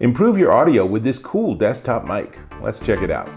Improve your audio with this cool desktop mic. Let's check it out.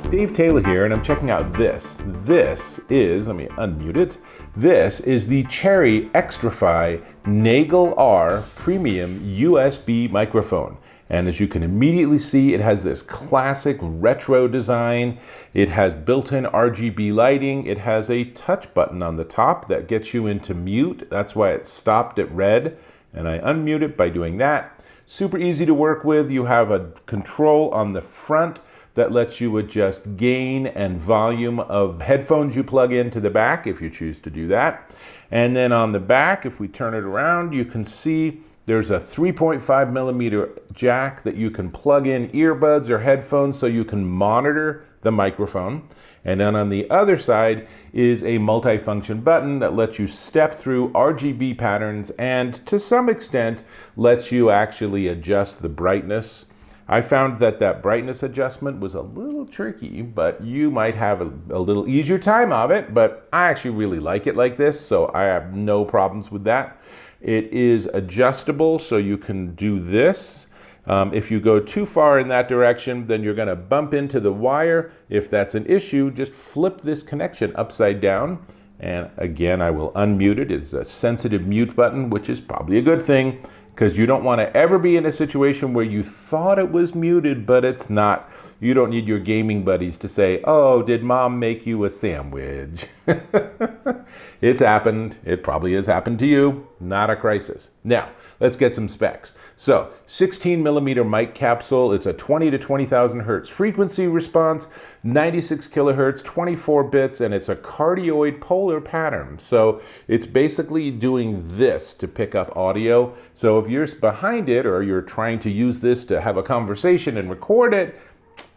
Dave Taylor here, and I'm checking out this. This is, let me unmute it. This is the Cherry XTRFY NGALE R Premium USB microphone. And as you can immediately see, it has this classic retro design. It has built-in RGB lighting. It has a touch button on the top that gets you into mute. That's why it stopped at red. And I unmute it by doing that. Super easy to work with. You have a control on the front that lets you adjust gain and volume of headphones you plug into the back if you choose to do that. And then on the back, if we turn it around, you can see there's a 3.5 millimeter jack that you can plug in earbuds or headphones so you can monitor the microphone. And then on the other side is a multifunction button that lets you step through RGB patterns and to some extent lets you actually adjust the brightness. I found that brightness adjustment was a little tricky, but you might have a little easier time of it, but I actually really like it like this, so I have no problems with that. It is adjustable, so you can do this. If you go too far in that direction, then you're going to bump into the wire. If that's an issue, just flip this connection upside down. And again, I will unmute it. It's a sensitive mute button, which is probably a good thing because you don't want to ever be in a situation where you thought it was muted, but it's not. You don't need your gaming buddies to say, "Oh, did mom make you a sandwich?" It's happened. It probably has happened to you. Not a crisis. Now, let's get some specs. So, 16 millimeter mic capsule. It's a 20 to 20,000 hertz frequency response, 96 kilohertz, 24 bits, and it's a cardioid polar pattern. So, it's basically doing this to pick up audio. So, if you're behind it or you're trying to use this to have a conversation and record it,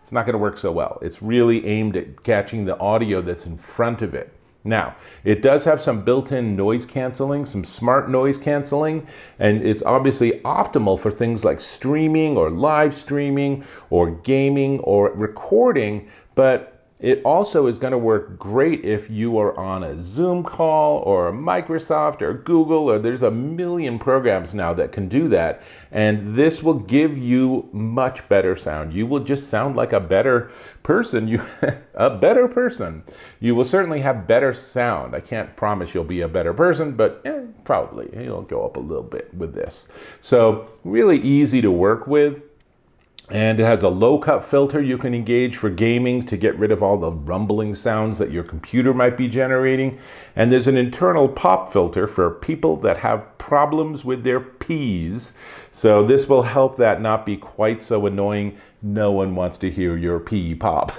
it's not going to work so well. It's really aimed at catching the audio that's in front of it. Now, it does have some built-in noise canceling, some smart noise canceling, and it's obviously optimal for things like streaming or live streaming or gaming or recording, but it also is going to work great if you are on a Zoom call or Microsoft or Google, or there's a million programs now that can do that. And this will give you much better sound. You will just sound like a better person. A better person. You will certainly have better sound. I can't promise you'll be a better person, but probably you'll go up a little bit with this. So really easy to work with. And it has a low cut filter you can engage for gaming to get rid of all the rumbling sounds that your computer might be generating. And there's an internal pop filter for people that have problems with their P's. So this will help that not be quite so annoying. No one wants to hear your P pop.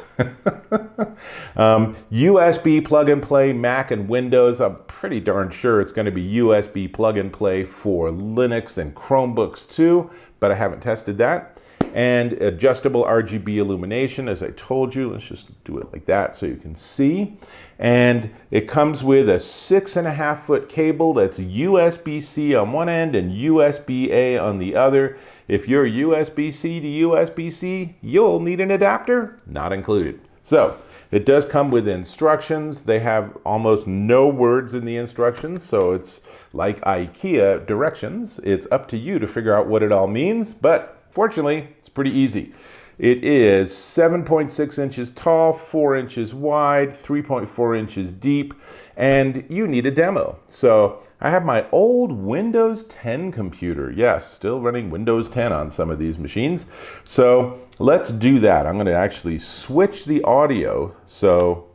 USB plug and play, Mac and Windows. I'm pretty darn sure it's going to be USB plug and play for Linux and Chromebooks too, but I haven't tested that. And adjustable RGB illumination, as I told you. Let's just do it like that so you can see. And it comes with a 6.5 foot cable that's USB-C on one end and USB-A on the other. If you're USB-C to USB-C, you'll need an adapter, not included. So it does come with instructions. They have almost no words in the instructions, so it's like IKEA directions. It's up to you to figure out what it all means, but fortunately, it's pretty easy. It is 7.6 inches tall, 4 inches wide, 3.4 inches deep, and you need a demo. So I have my old Windows 10 computer. Yes, still running Windows 10 on some of these machines. So let's do that. I'm going to actually switch the audio. So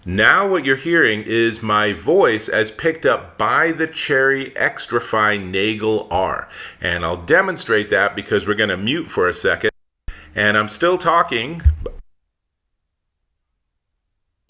now what you're hearing is my voice as picked up by the Cherry XTRFY NGALE R. And I'll demonstrate that because we're going to mute for a second. And I'm still talking.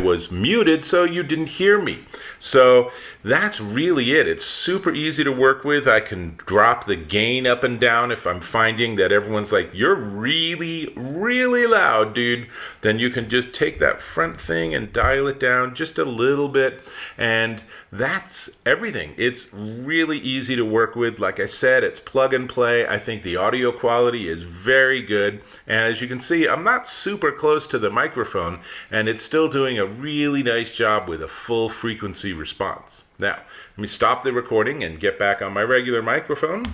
Was muted so you didn't hear me. So that's really it. It's super easy to work with. I can drop the gain up and down if I'm finding that everyone's like, "You're really, really loud, dude." Then you can just take that front thing and dial it down just a little bit. And that's everything. It's really easy to work with. Like I said, it's plug and play. I think the audio quality is very good. And as you can see, I'm not super close to the microphone, and it's still doing a really nice job with a full frequency response. Now, let me stop the recording and get back on my regular microphone.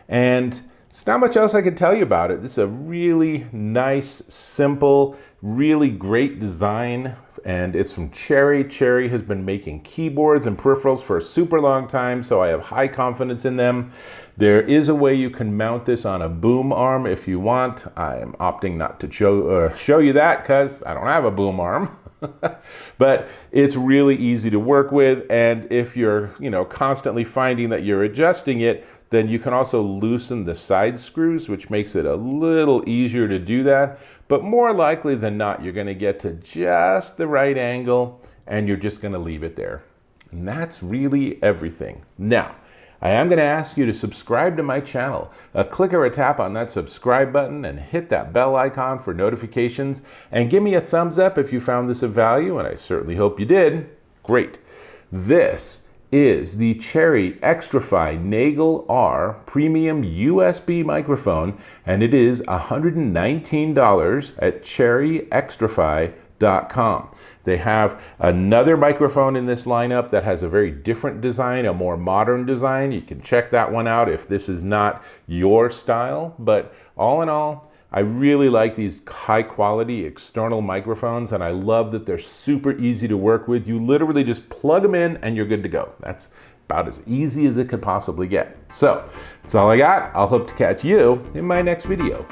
And there's not much else I can tell you about it. This is a really nice, simple, really great design, and it's from Cherry. Cherry has been making keyboards and peripherals for a super long time, so I have high confidence in them. There is a way you can mount this on a boom arm if you want. I am opting not to show you that because I don't have a boom arm. But it's really easy to work with, and if you're constantly finding that you're adjusting it, then you can also loosen the side screws, which makes it a little easier to do that. But more likely than not, you're going to get to just the right angle and you're just going to leave it there. And that's really everything. Now, I am going to ask you to subscribe to my channel. A click or a tap on that subscribe button and hit that bell icon for notifications. And give me a thumbs up if you found this of value, and I certainly hope you did. Great. This is the Cherry XTRFY NGALE R Premium USB microphone, and it is $119 at cherryxtrfy.com. They have another microphone in this lineup that has a very different design, a more modern design. You can check that one out if this is not your style, but all in all, I really like these high quality external microphones, and I love that they're super easy to work with. You literally just plug them in and you're good to go. That's about as easy as it could possibly get. So that's all I got. I'll hope to catch you in my next video.